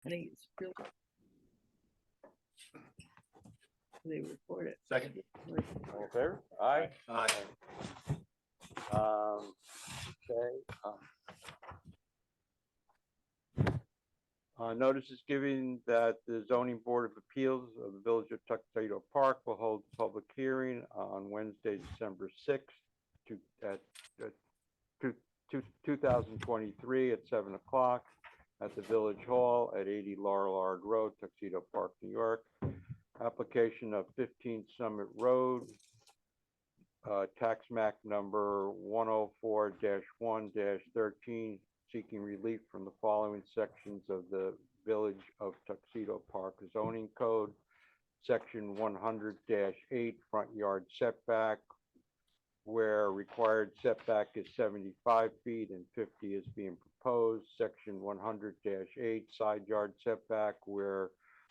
I think it's really. They report it. Second. All in favor? Aye. Aye. Okay. Notice is given that the zoning board of appeals of the village of Tuxedo Park will hold a public hearing on Wednesday, December 6th, 2023 at 7 o'clock at the Village Hall at 80 Laurel Road, Tuxedo Park, New York. Application of 15 Summit Road, tax map number 104-1-13, seeking relief from the following sections of the Village of Tuxedo Park zoning code. Section 100-8, front yard setback, where required setback is 75 feet and 50 is being proposed. Section 100-8, side yard setback, where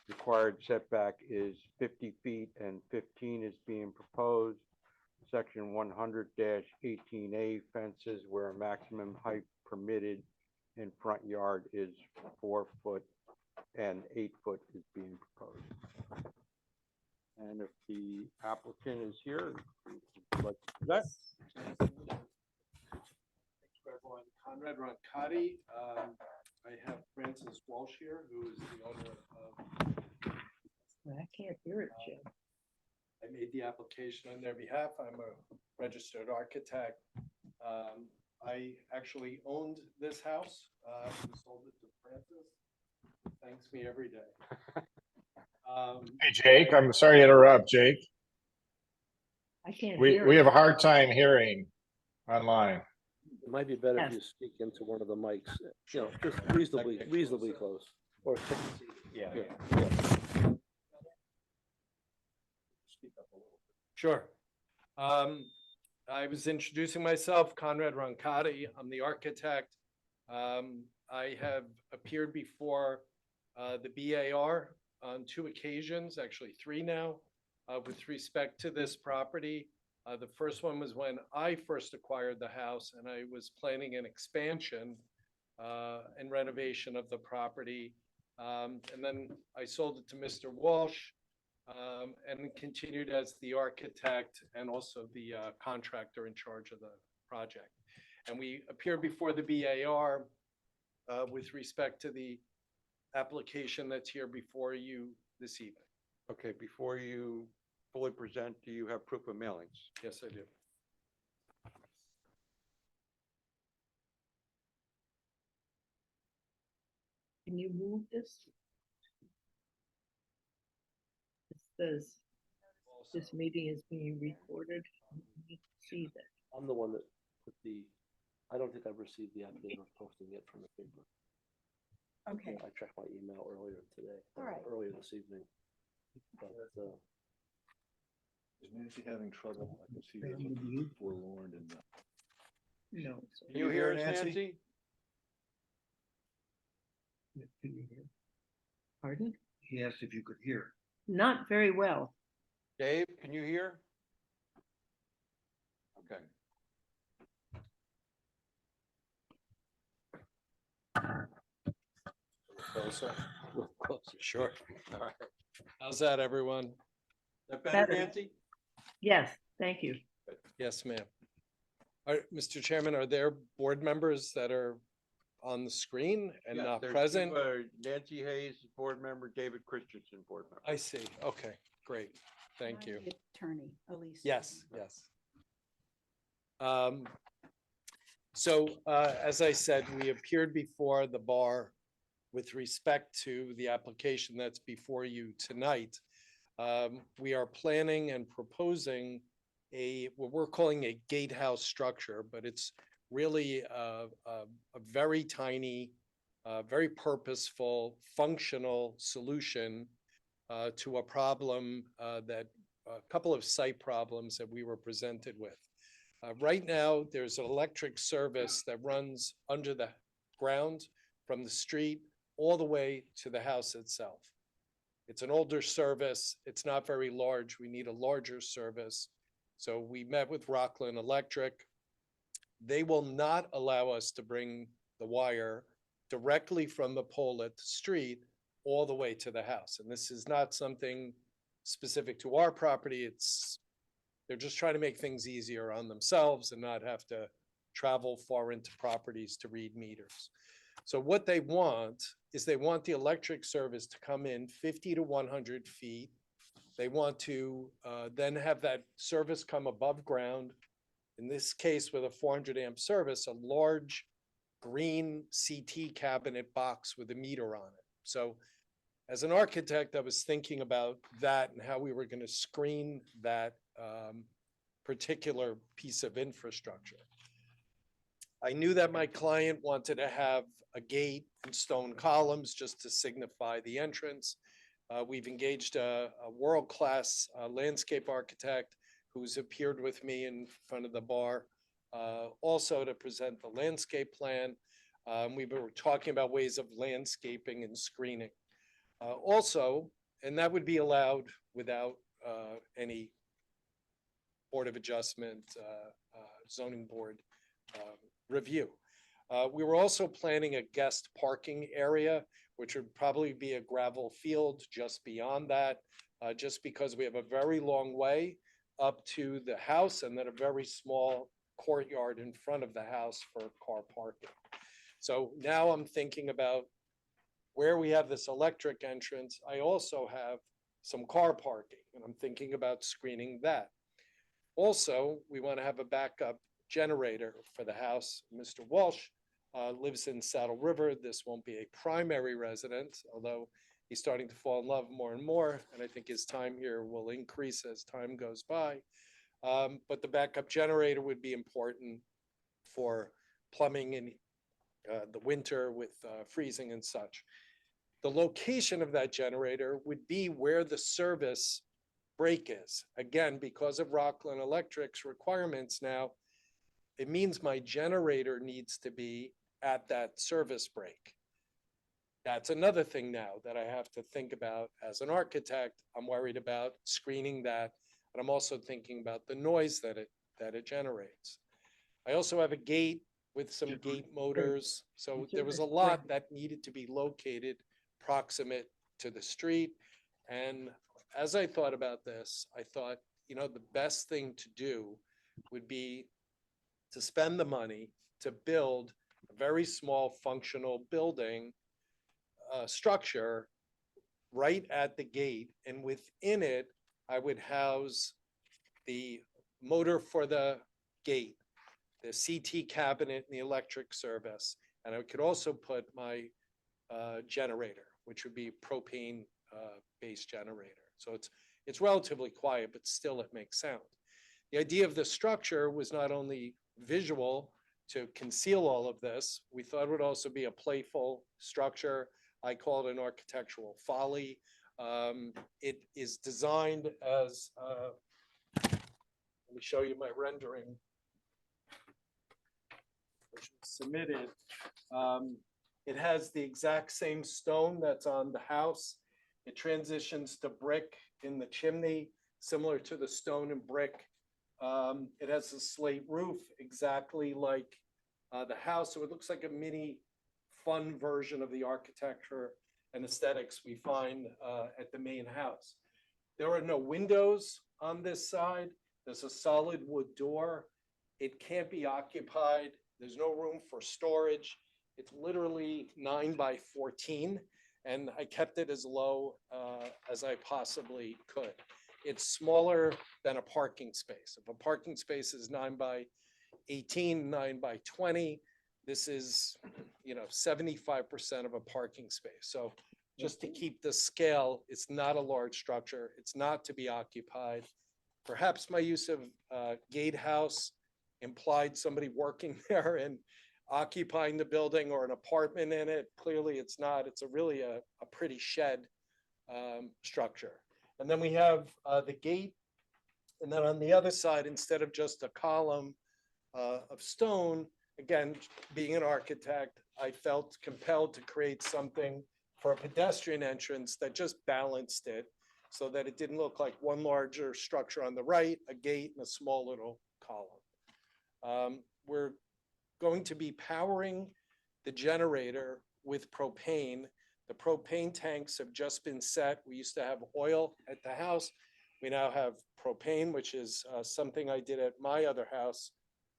required setback is 50 feet and 15 is being proposed. Section 100-18A, fences, where maximum height permitted in front yard is 4 foot and 8 foot is being proposed. And if the applicant is here, would you like to do that? Thanks for everyone. Conrad Roncati. I have Francis Walsh here, who is the owner of. I can't hear it, Jim. I made the application on their behalf. I'm a registered architect. I actually owned this house. We sold it to Francis. Thanks me every day. Hey, Jake, I'm sorry to interrupt, Jake. I can't We hear it. have a hard time hearing online. It might be better if Yes. you speak into one of the mics, you know, just reasonably close. Or, Yeah. yeah. Speak up a little bit. Sure. I was introducing myself, Conrad Roncati. I'm the architect. I have appeared before the BAR on 2 occasions, actually 3 now, with respect to this property. The first one was when I first acquired the house and I was planning an expansion and renovation of the property. And then I sold it to Mr. Walsh and continued as the architect and also the contractor in charge of the project. And we appeared before the BAR with respect to the application that's here before you this evening. Okay, before you fully present, do you have proof of mailings? Yes, I do. Can you move this? It says this meeting is being recorded. You need to see that. I'm the one that put I don't think I've received the update of posting it from the paper. Okay, I checked my email earlier today, All right. earlier this evening. But, Is Nancy having trouble? I can see there's a forlorn and. No. Can you hear us, Nancy? Can you hear? Pardon? He asked if you could hear. Not very well. Dave, can you hear? Okay. Closer. closer. Sure. All right. How's that, everyone? Is that better, Better. Nancy? Yes, thank you. Yes, ma'am. Mr. Chairman, are there board members that are on the screen and Yeah, not there's present? Nancy Hayes, board member, David Christensen, board member. I see. Okay, great. Thank you. Attorney, Elise. Yes, yes. As I said, we appeared before the bar with respect to the application that's before you tonight. We are planning and proposing what we're calling a gatehouse structure, but it's really a very tiny, very purposeful, functional solution to a problem that a couple of site problems that we were presented with. Right now, there's an electric service that runs under the ground from the street all the way to the house itself. It's an older service. It's not very large. We need a larger service. So we met with Rockland Electric. They will not allow us to bring the wire directly from the pole at the street all the way to the house. And this is not something specific to our property. They're just trying to make things easier on themselves and not have to travel far into properties to read meters. So what they want is they want the electric service to come in 50 to 100 feet. They want to then have that service come above ground. In this case, with a 400 amp service, a large green CT cabinet box with a meter on it. So as an architect, I was thinking about that and how we were going to screen that particular piece of infrastructure. I knew that my client wanted to have a gate and stone columns just to signify the entrance. We've engaged a world-class landscape architect who's appeared with me in front of the bar, also to present the landscape plan. We were talking about ways of landscaping and screening. Also, and that would be allowed without any Board of Adjustment, zoning board review. We were also planning a guest parking area, which would probably be a gravel field just beyond that, just because we have a very long way up to the house and then a very small courtyard in front of the house for car parking. So now I'm thinking about where we have this electric entrance. I also have some car parking, and I'm thinking about screening that. Also, we want to have a backup generator for the house. Mr. Walsh lives in Saddle River. This won't be a primary residence, although he's starting to fall in love more and more, and I think his time here will increase as time goes by. But the backup generator would be important for plumbing in the winter with freezing and such. The location of that generator would be where the service break is. Again, because of Rockland Electric's requirements now, it means my generator needs to be at that service break. That's another thing now that I have to think about as an architect. I'm worried about screening that, and I'm also thinking about the noise that it generates. I also have a gate with some gate motors. So there was a lot that needed to be located proximate to the street. And as I thought about this, I thought, the best thing to do would be to spend the money to build a very small functional building structure right at the gate. And within it, I would house the motor for the gate, the CT cabinet, and the electric service. And I could also put my generator, which would be propane based generator. So it's relatively quiet, but still it makes sound. The idea of the structure was not only visual to conceal all of this, we thought it would also be a playful structure. I call it an architectural folly. It is designed as, let me show you my rendering, which was submitted. It has the exact same stone that's on the house. It transitions to brick in the chimney, similar to the stone and brick. It has a slate roof, exactly like the house. So it looks like a mini fun version of the architecture and aesthetics we find at the main house. There are no windows on this side. There's a solid wood door. It can't be occupied. There's no room for storage. It's literally 9 by 14, and I kept it as low as I possibly could. It's smaller than a parking space. If a parking space is 9 by 18, 9 by 20, this is, 75% of a parking space. So just to keep the scale, it's not a large structure. It's not to be occupied. Perhaps my use of gatehouse implied somebody working there and occupying the building or an apartment in it. Clearly it's not. It's really a pretty shed structure. And then we have the gate. And then on the other side, instead of just a column of stone, again, being an architect, I felt compelled to create something for a pedestrian entrance that just balanced it so that it didn't look like one larger structure on the right, a gate, and a small little column. We're going to be powering the generator with propane. The propane tanks have just been set. We used to have oil at the house. We now have propane, which is something I did at my other house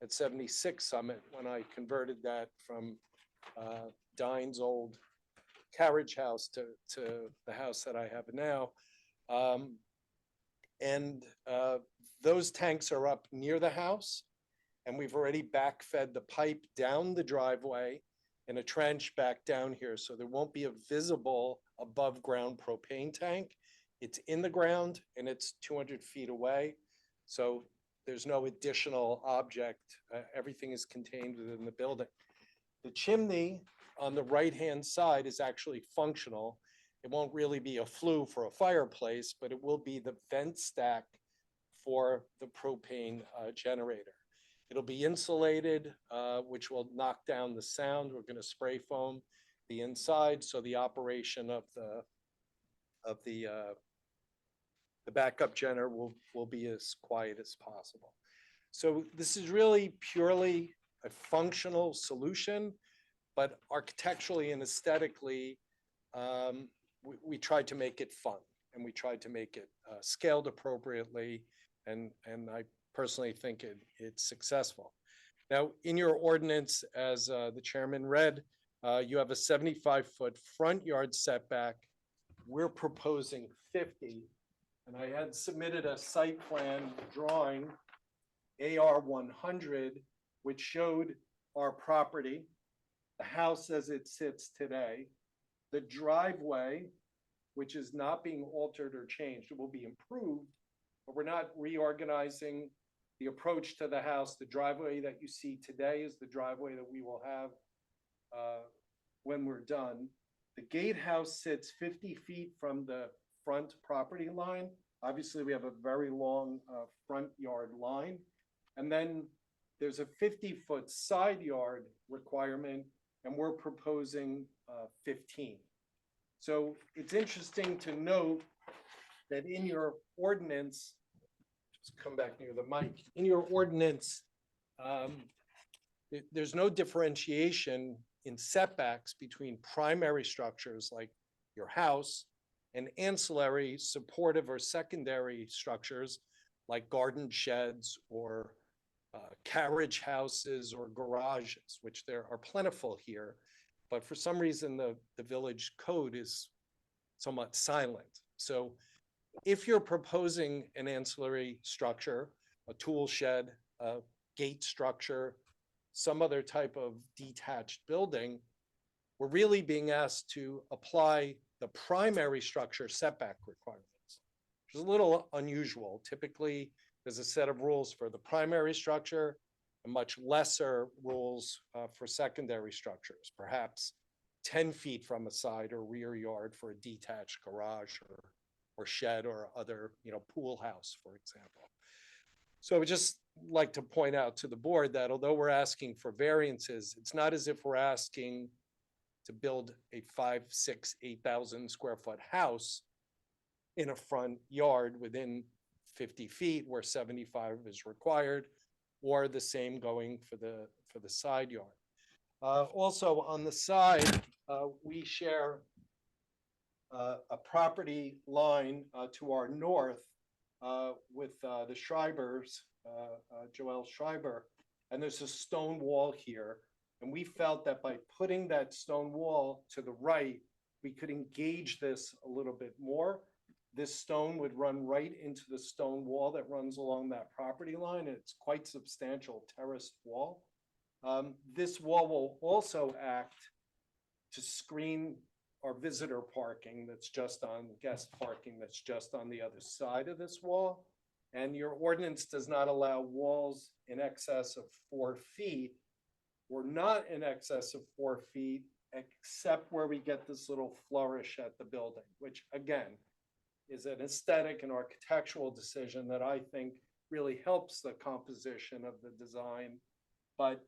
at 76 Summit when I converted that from Dine's old carriage house to the house that I have now. And those tanks are up near the house, and we've already backfed the pipe down the driveway in a trench back down here, so there won't be a visible above ground propane tank. It's in the ground and it's 200 feet away, so there's no additional object. Everything is contained within the building. The chimney on the right-hand side is actually functional. It won't really be a flue for a fireplace, but it will be the vent stack for the propane generator. It'll be insulated, which will knock down the sound. We're going to spray foam the inside, so the operation of the backup generator will be as quiet as possible. So this is really purely a functional solution, but architecturally and aesthetically, we tried to make it fun, and we tried to make it scaled appropriately, and I personally think it's successful. Now, in your ordinance, as the chairman read, you have a 75-foot front yard setback. We're proposing 50, and I had submitted a site plan drawing, AR 100, which showed our property, the house as it sits today, the driveway, which is not being altered or changed. It will be improved, but we're not reorganizing the approach to the house. The driveway that you see today is the driveway that we will have when we're done. The gatehouse sits 50 feet from the front property line. Obviously, we have a very long front yard line. And then there's a 50-foot side yard requirement, and we're proposing 15. So it's interesting to note that in your ordinance, just come back near the mic, in your ordinance, there's no differentiation in setbacks between primary structures like your house and ancillary supportive or secondary structures like garden sheds or carriage houses or garages, which there are plentiful here. But for some reason, the village code is somewhat silent. So if you're proposing an ancillary structure, a tool shed, a gate structure, some other type of detached building, we're really being asked to apply the primary structure setback requirements, which is a little unusual. Typically, there's a set of rules for the primary structure and much lesser rules for secondary structures, perhaps 10 feet from a side or rear yard for a detached garage or shed or other, pool house, for example. So I would just like to point out to the board that although we're asking for variances, it's not as if we're asking to build a 5, 6, 8,000 square foot house in a front yard within 50 feet where 75 is required, or the same going for the side yard. Also on the side, we share a property line to our north with the Schreibers, Joel Schreiber, and there's a stone wall here. And we felt that by putting that stone wall to the right, we could engage this a little bit more. This stone would run right into the stone wall that runs along that property line. It's quite substantial terraced wall. This wall will also act to screen our visitor parking that's just on guest parking that's just on the other side of this wall. And your ordinance does not allow walls in excess of 4 feet or not in excess of 4 feet, except where we get this little flourish at the building, which again, is an aesthetic and architectural decision that I think really helps the composition of the design, but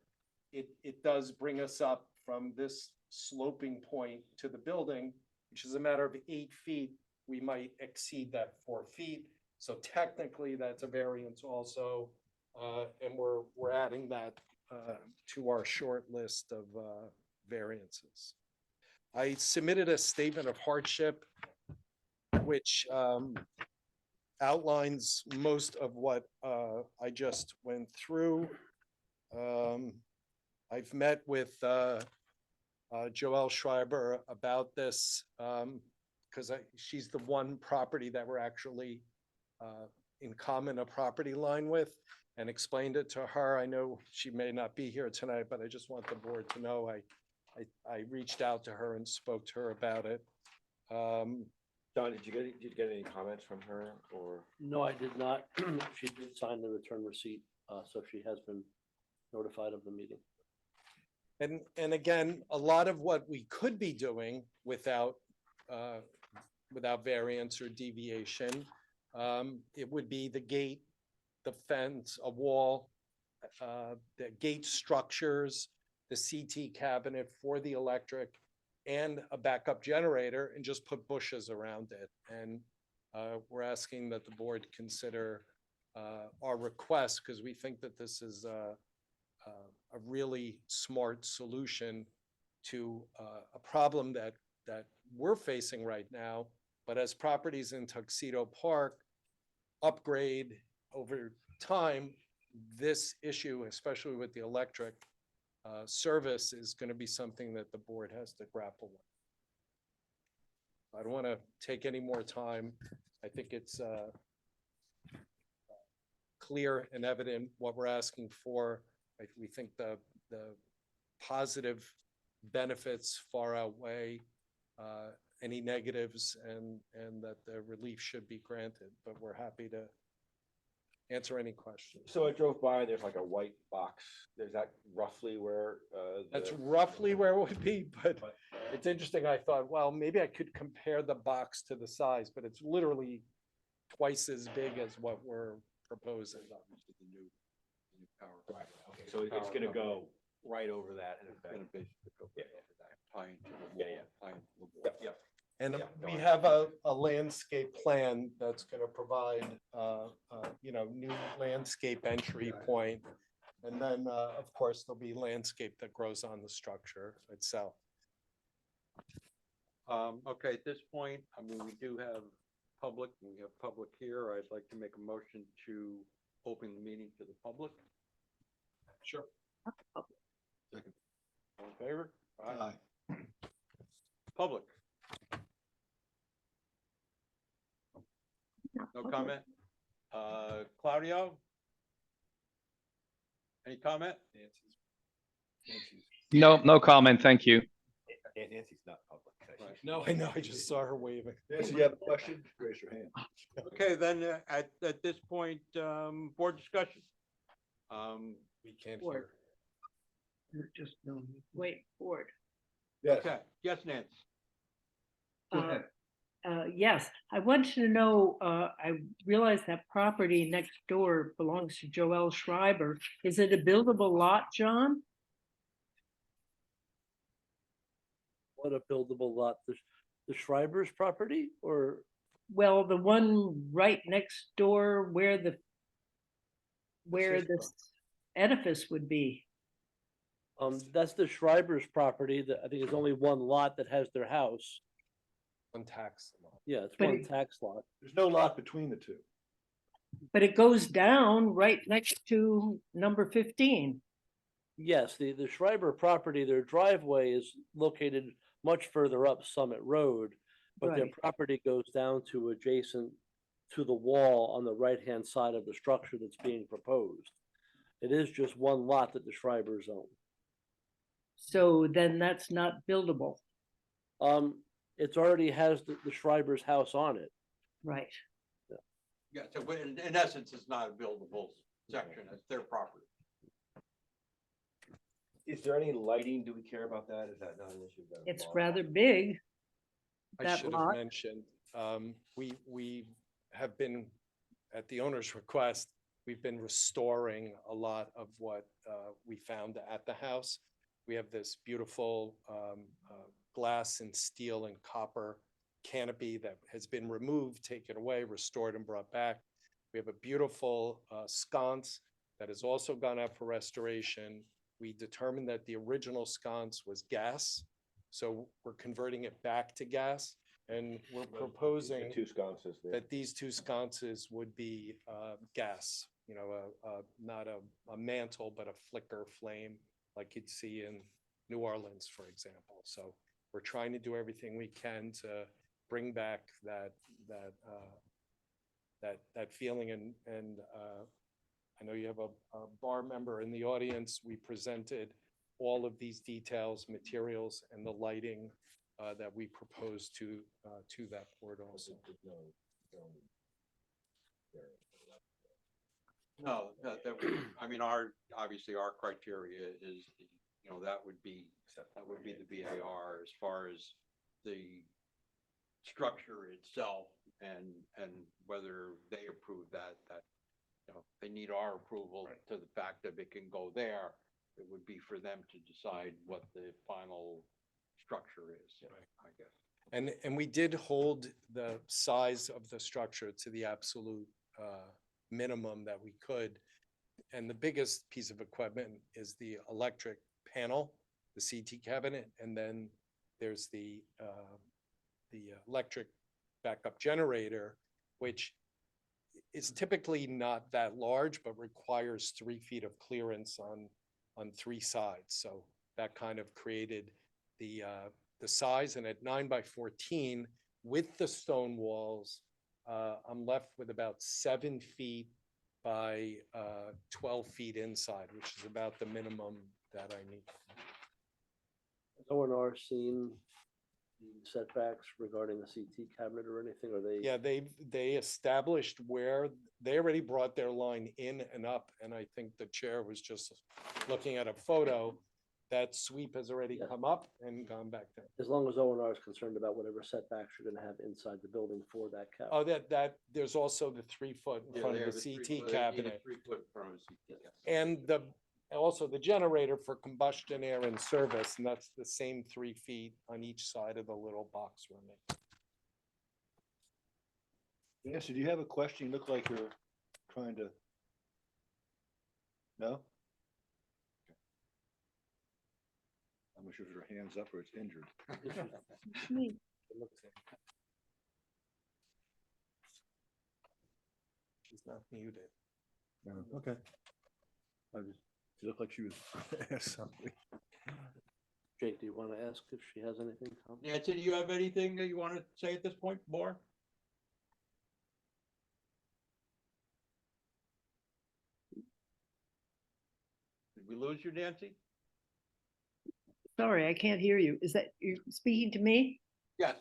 it does bring us up from this sloping point to the building, which is a matter of 8 feet. We might exceed that 4 feet. So technically that's a variance also, and we're adding that to our short list of variances. I submitted a statement of hardship, which outlines most of what I just went through. I've met with Joelle Schreiber about this because she's the one property that we're actually in common a property line with, and explained it to her. I know she may not be here tonight, but I just want the board to know I reached out to her and spoke to her about it. Don, did you get any comments from her or? No, I did not. She did sign the return receipt, so she has been notified of the meeting. And again, a lot of what we could be doing without variance or deviation, it would be the gate, the fence, a wall, the gate structures, the CT cabinet for the electric, and a backup generator, and just put bushes around it. And we're asking that the board consider our request, because we think that this is a really smart solution to a problem that we're facing right now. But as properties in Tuxedo Park upgrade over time, this issue, especially with the electric service, is going to be something that the board has to grapple with. I don't want to take any more time. I think it's clear and evident what we're asking for. We think the positive benefits far outweigh any negatives, and that the relief should be granted, but we're happy to answer any questions. So I drove by, there's like a white box. Is that roughly where? That's roughly where it would be, but it's interesting. I thought, well, maybe I could compare the box to the size, but it's literally twice as big as what we're proposing. Right, okay, so it's gonna go right over that in effect. Gonna basically go Yeah. tie into the Yeah, wall, yeah. tie into the wall. Yep, yep. And Yeah, no, we I- have a landscape plan that's going to provide, new landscape entry point. And then, of course, there'll be landscape that grows on the structure itself. Okay, at this point, I mean, we do have public here. I'd like to make a motion to open the meeting to the public. Sure. All in favor? Aye. Public. No comment? Claudio? Any comment? No comment. Thank you. Nancy's not public. No, I know. I just saw her waving. Nancy, you have a question? Raise your hand. Okay, then, at this point, board discussion. We can't Or- hear. You're just, no, wait, board. Yes, Okay, yes, Nancy. go ahead. Yes, I wanted to know, I realize that property next door belongs to Joelle Schreiber. Is it a buildable lot, John? What a buildable lot, the Schreiber's property, or? Well, the one right next door where his this edifice would be. That's the Schreiber's property, that I think is only one lot that has their house. One tax law. Yeah, it's But one it- tax lot. There's no lot between the two. But it goes down right next to number 15. Yes, the Schreiber property, their driveway is located much further up Summit Road, but their Right. property goes down to adjacent to the wall on the right-hand side of the structure that's being proposed. It is just one lot that the Schreibers own. So then that's not buildable, It's already has the Schreiber's house on it. right? Yeah, so in essence, it's not a buildable section, it's their property. Is there any lighting? Do we care about that? Is that not an issue? It's rather big. I That should have lot? mentioned, we have been, at the owner's request, we've been restoring a lot of what we found at the house. We have this beautiful glass and steel and copper canopy that has been removed, taken away, restored, and brought back. We have a beautiful sconce that has also gone up for restoration. We determined that the original sconce was gas, So we're converting it back to gas, and we're proposing Two sconces there. that these two sconces would be gas, not a mantle, but a flicker flame like you'd see in New Orleans, for example. So we're trying to do everything we can to bring back that feeling. And I know you have a bar member in the audience. We presented all of these details, materials, and the lighting that we propose to that board also. No, I mean, obviously our criteria is, that would be the BAR as far as the structure itself and whether they approve that, they need our approval to the fact that it can go there. It would be for them to decide what the final structure is, I guess. And we did hold the size of the structure to the absolute minimum that we could. And the biggest piece of equipment is the electric panel, the CT cabinet, and then there's the electric backup generator, which is typically not that large, but requires 3 feet of clearance on 3 sides. So that kind of created the size. And at 9 by 14 with the stone walls, I'm left with about 7 feet by 12 feet inside, which is about the minimum that I need. Has O&R seen the setbacks regarding the CT cabinet or anything? Are they? Yeah, they established where they already brought their line in and up. And I think the chair was just looking at a photo. That sweep has already come up and gone back down. As long as O&R is concerned about whatever setbacks you're gonna have inside the building for that cabinet. Oh, that there's also the 3 foot in front of the CT cabinet. 3 foot in front of the CT cabinet. And also the generator for combustion air and service, and that's the same 3 feet on each side of the little box room. Nancy, do you have a question? You look like you're trying to. No? I'm not sure if her hand's up or it's injured. Me. She's not muted. No, okay. She looked like she was asked something. Jake, do you want to ask if she has anything? Tom? Nancy, do you have anything that you want to say at this point more? Did we lose you, Nancy? Sorry, I can't hear you. Is that you speaking to me? Yes.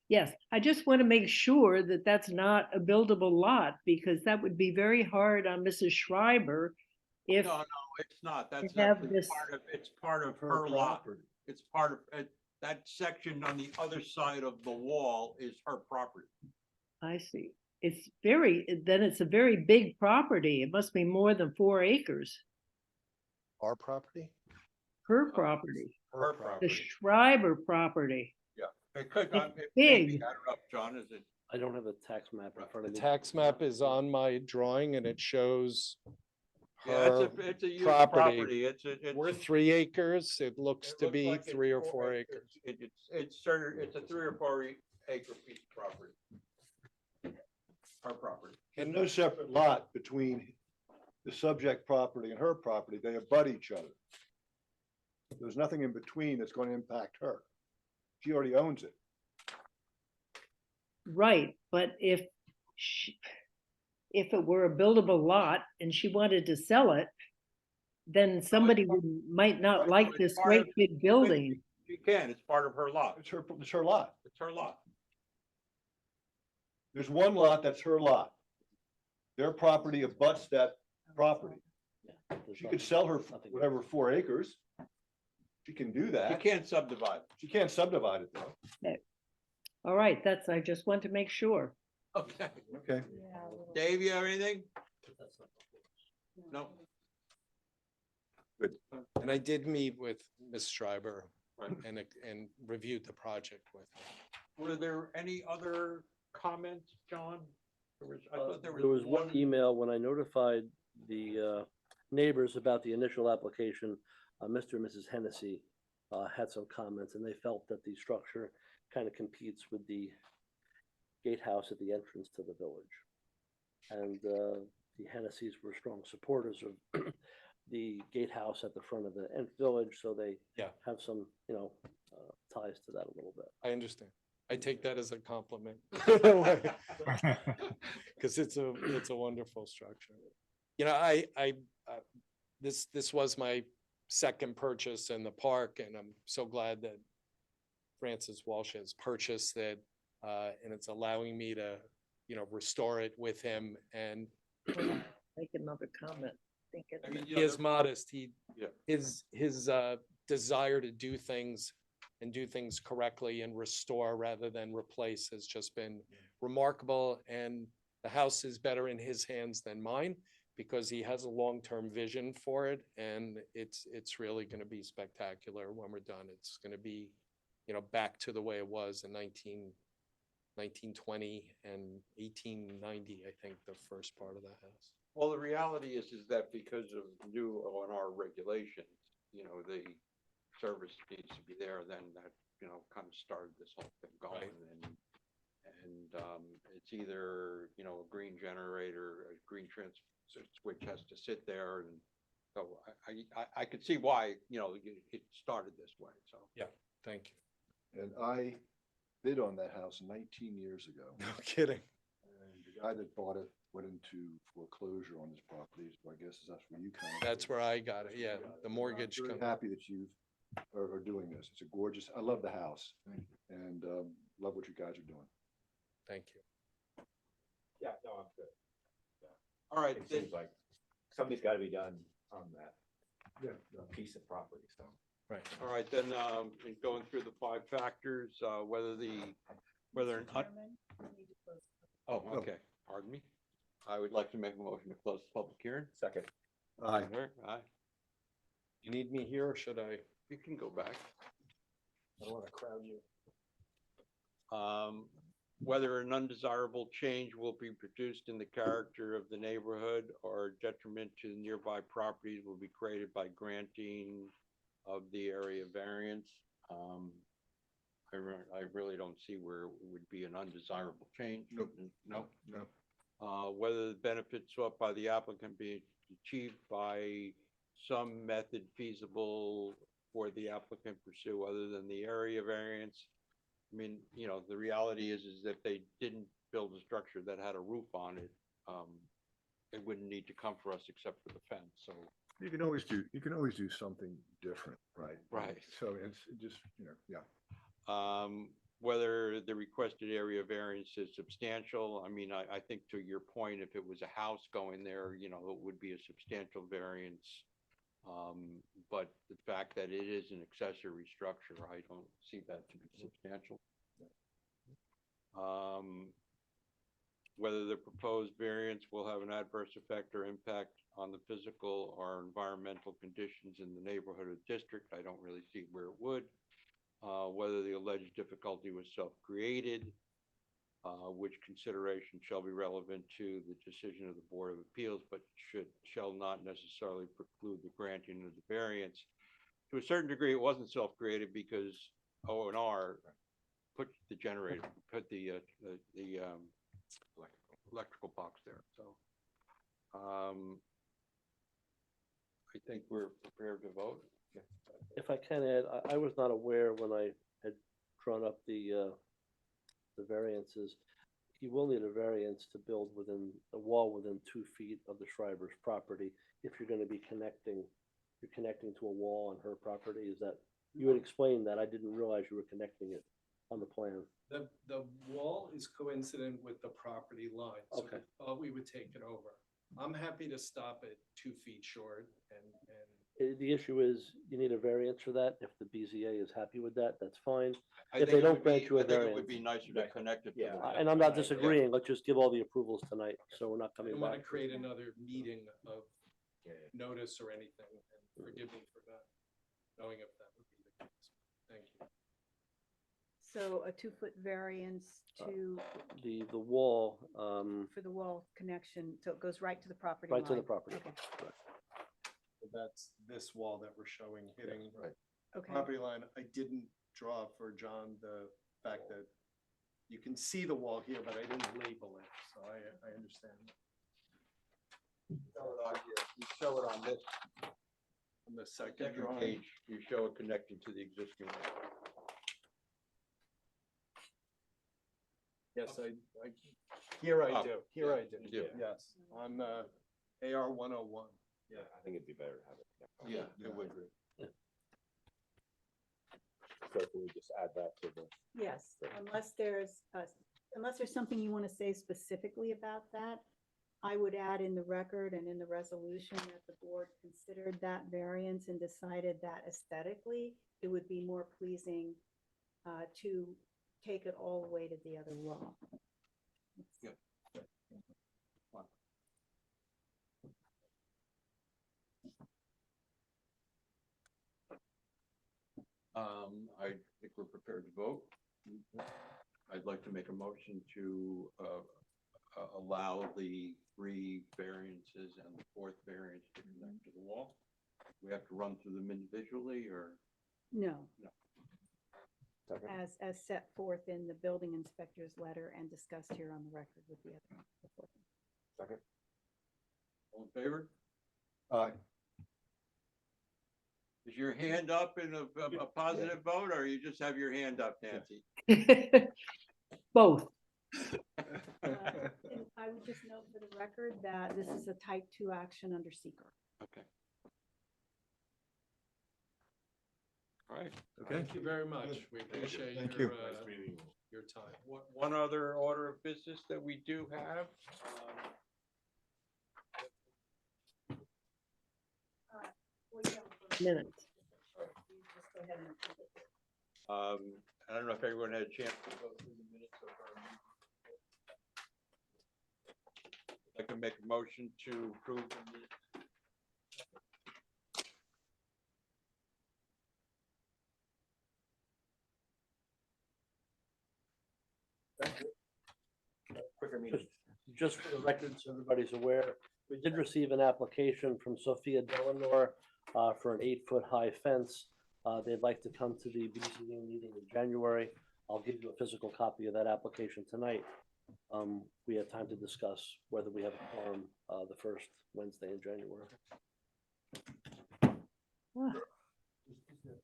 Yes, I just want to make sure that that's not a buildable lot, because that would be very hard on Mrs. Schreiber if, No, it's not. That's have actually this- it's part of her lot. It's part of, that section on the other side of the wall is her property. I see. Then it's a very big property. It must be more than 4 acres. Our property? Her property, Her the property. Schreiber property. It could, It's it big. may be, I don't know, John, is it? I don't have a tax map in front The of me. tax map is on my drawing and it shows Yeah, her it's a huge property. property. We're 3 acres. It looks it to looks be like it's 3 or 4 acres. It's a 3 or 4 acre piece of property. Our property. And no separate lot between the subject property and her property. They abut each other. There's nothing in between that's going to impact her. She already owns it. Right, but if it were a buildable lot and she wanted to sell it, then somebody might not Right, like so it's this part great of- big building. She can, it's part of her lot. It's her lot. It's her lot. There's one lot that's her lot. Their property abuts that property. There's She could nothing- sell her nothing. whatever 4 acres. She can do You that. can't subdivide. She can't subdivide it though. All right, I just want to make sure. Okay. Okay. Dave, you have anything? No. And I did meet with Ms. Schreiber Right. and reviewed the project with her. Were there any other comments, John? I thought There was one email when I notified the neighbors about the initial application. Mr. and Mrs. Hennessy had some comments, and they felt that the structure kind of competes with the gatehouse at the entrance to the village. And the Hennessy's were strong supporters of the gatehouse at the front of the village, so they Yeah. have some, ties to that a little bit. I understand. I take that as a compliment. Cause it's a wonderful structure. You know, this was my second purchase in the park, and I'm so glad that Francis Walsh has purchased it. And it's allowing me to, restore it with him, and Make another comment. I mean, he is modest. His desire to do things and do things correctly and restore rather than replace has just been remarkable. And the house is better in his hands than mine because he has a long-term vision for it. And it's really going to be spectacular when we're done. It's going to be, back to the way it was in 1920 and 1890, I think, the first part of the house. Well, the reality is that because of new O&R regulations, the service needs to be there, then that, kind of started this whole thing going. Right. And it's either, a green generator, a green switch has to sit there. And so I could see why, it started this way, so. Yeah, thank you. And I bid on that house 19 years ago. No kidding. And the guy that bought it went into foreclosure on his properties, but I guess that's where you come in. That's where I got it. Yeah, the mortgage. I'm very happy that you are doing this. It's a gorgeous, I love the house and love what you guys are doing. Thank you. Yeah, no, I'm good. All right. It seems like something's gotta be done on that Yeah. piece of property, so. Right. All right, then, in going through the 5 factors, whether or not, Chairman, we need to close. oh, okay, pardon me. I would like to make a motion to close the public hearing. Second. Aye. Aye. You need me here, or should I? You can go back. I don't want to crowd you. Whether an undesirable change will be produced in the character of the neighborhood or detriment to nearby properties will be created by granting of the area variance. I really don't see where it would be an undesirable change. Nope. No. No. Whether the benefits sought by the applicant be achieved by some method feasible for the applicant pursue other than the area variance. I mean, the reality is that they didn't build a structure that had a roof on it. They wouldn't need to come for us except for the fence, so. You can always do something different, right? Right. So it's just, yeah. Whether the requested area variance is substantial, I mean, I think to your point, if it was a house going there, it would be a substantial variance. But the fact that it is an accessory structure, I don't see that to be substantial. Whether the proposed variance will have an adverse effect or impact on the physical or environmental conditions in the neighborhood or district, I don't really see where it would. Whether the alleged difficulty was self-created, which consideration shall be relevant to the decision of the Board of Appeals, but shall not necessarily preclude the granting of the variance. To a certain degree, it wasn't self-created because O&R put the generator, put the electrical box there. So I think we're prepared to vote. If I can add, I was not aware when I had drawn up the variances. You will need a variance to build within a wall within 2 feet of the Schreiber's property if you're going to be connecting to a wall on her property. Is that, you had explained that, I didn't realize you were connecting it on the plan. The wall is coincident with the property line, so Okay. we thought we would take it over. I'm happy to stop at 2 feet short and The issue is, you need a variance for that. If the BZA is happy with that, that's fine. I If think they it don't would grant be- you a I think it would variance. be nicer to connect it to Yeah. the. And I'm not Right, yeah. disagreeing, let's just give all the approvals tonight, so we're not I coming don't want to back. create another meeting of Yeah. notice or anything, and forgive me for not knowing if that would be the case. Thank you. So a 2-foot variance to, The wall, for the wall connection, so it goes right to the property line? right to the property. Okay. So that's this wall that we're showing hitting. Right. Okay, property line, I didn't draw for John the fact that you can see the wall here, but I didn't label it, so I understand. You show it on this On the second second drawing, page, you show it connecting to the existing wall. yes, here I Oh, do, here I you do. do, yes, on AR 101. Yeah, I think it'd be better to have it. Yeah, it would. So can we just add that to the? yes, unless there's something you want to say specifically about that, I would add in the record and in the resolution that the board considered that variance and decided that aesthetically, it would be more pleasing to take it all the way to the other wall. Yeah. I think we're prepared to vote. I'd like to make a motion to allow the 3 variances and the 4th variance to connect to the wall. We have to run through them individually, or? No. No. Second. As set forth in the building inspector's letter and discussed here on the record with the other. Second. All in favor? Aye. Is your hand up in a positive vote, or you just have your hand up, Nancy? Both. And I would just note for the record that this is a type 2 action under seeker. Okay. All right. Thank you very much, we appreciate Thank your, you. your time. One other order of business that we do have. Minutes. Just go ahead and approve it. I don't know if everyone had a chance to go through the minutes of our meeting. I can make a motion to approve the minutes. Quicker meeting. Just for the record, so everybody's aware, we did receive an application from Sophia Delanor for an 8-foot high fence. They'd like to come to the BZA meeting in January. I'll give you a physical copy of that application tonight. We have time to discuss whether we have a quorum the first Wednesday in January.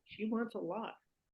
She wants a lot.